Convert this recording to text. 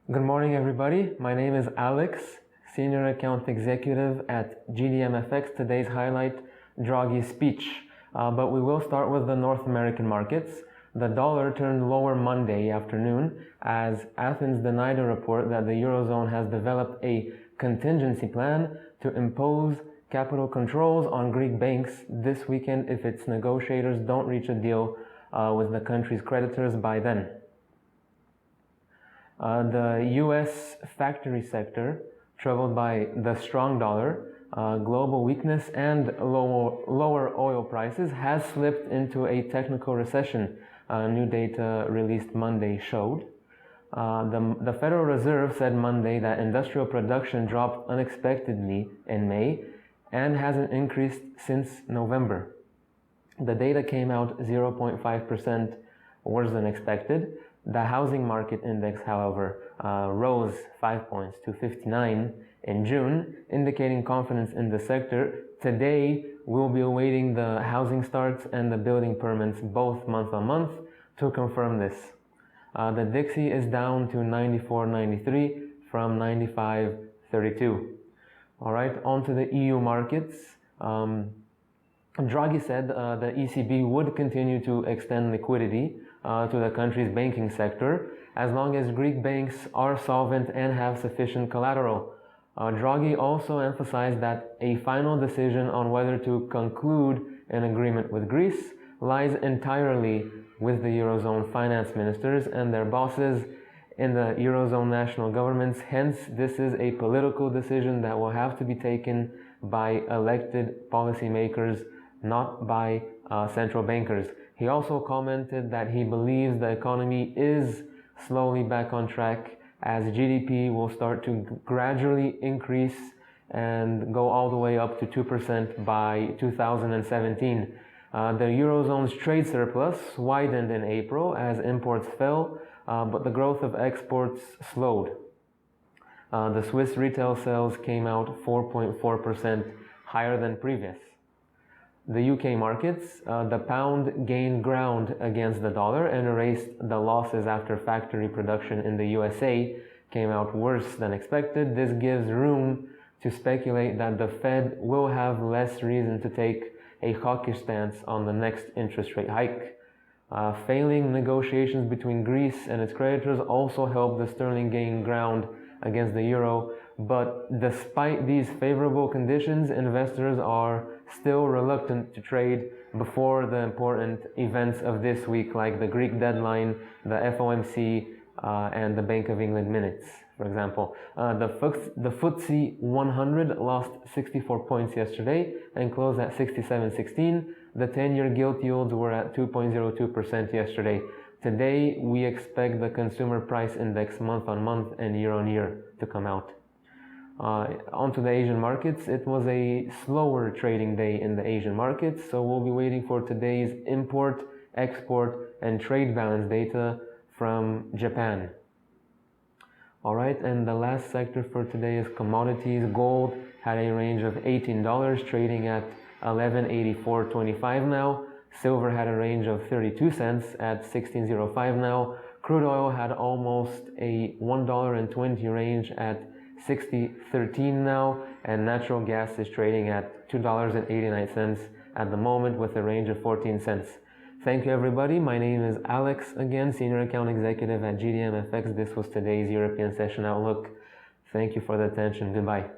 Good morning, everybody. My name is Alex, Senior Account Executive at GDMFX. Today's highlight, Draghi's speech. But we will start with the North American markets. The dollar turned lower Monday afternoon as Athens denied a report that the Eurozone has developed a contingency plan to impose capital controls on Greek banks this weekend if its negotiators don't reach a deal with the country's creditors by then. The U.S. factory sector, troubled by the strong dollar, global weakness, and lower oil prices, has slipped into a technical recession. New data released Monday showed. The Federal Reserve said Monday that industrial production dropped unexpectedly in May and hasn't increased since November. The data came out 0.5% worse than expected. The housing market index, however, rose 5 points to 59 in June, indicating confidence in the sector. Today, we'll be awaiting the housing starts and the building permits both month on month to confirm this. The Dixie is down to 94.93 from 95.32. All right, on to the EU markets. Draghi said the ECB would continue to extend liquidity to the country's banking sector as long as Greek banks are solvent and have sufficient collateral. Draghi also emphasized that a final decision on whether to conclude an agreement with Greece lies entirely with the Eurozone finance ministers and their bosses in the Eurozone national governments. Hence, this is a political decision that will have to be taken by elected policymakers, not by central bankers. He also commented that he believes the economy is slowly back on track as GDP will start to gradually increase and go all the way up to 2% by 2017. The Eurozone's trade surplus widened in April as imports fell, but the growth of exports slowed. The Swiss retail sales came out 4.4% higher than previous. The UK markets, the pound gained ground against the dollar and erased the losses after factory production in the USA came out worse than expected. This gives room to speculate that the Fed will have less reason to take a hawkish stance on the next interest rate hike. Failing negotiations between Greece and its creditors also helped the sterling gain ground against the euro, but despite these favorable conditions, investors are still reluctant to trade before the important events of this week, like the Greek deadline, the FOMC, and the Bank of England minutes, for example. The FTSE 100 lost 64 points yesterday and closed at 67.16. The 10-year gilt yields were at 2.02% yesterday. Today, we expect the consumer price index month on month and year on year to come out. Onto the Asian markets, it was a slower trading day in the Asian markets, so we'll be waiting for today's import, export, and trade balance data from Japan. Alright, and the last sector for today is commodities. Gold had a range of $18, trading at $11.8425 now. Silver had a range of 32 cents at 16.05 now. Crude oil had almost a $1.20 range at 60.13 now, and natural gas is trading at $2.89 at the moment with a range of 14 cents. Thank you, everybody. My name is Alex, again, Senior Account Executive at GDMFX. This was today's European Session Outlook. Thank you for the attention. Goodbye.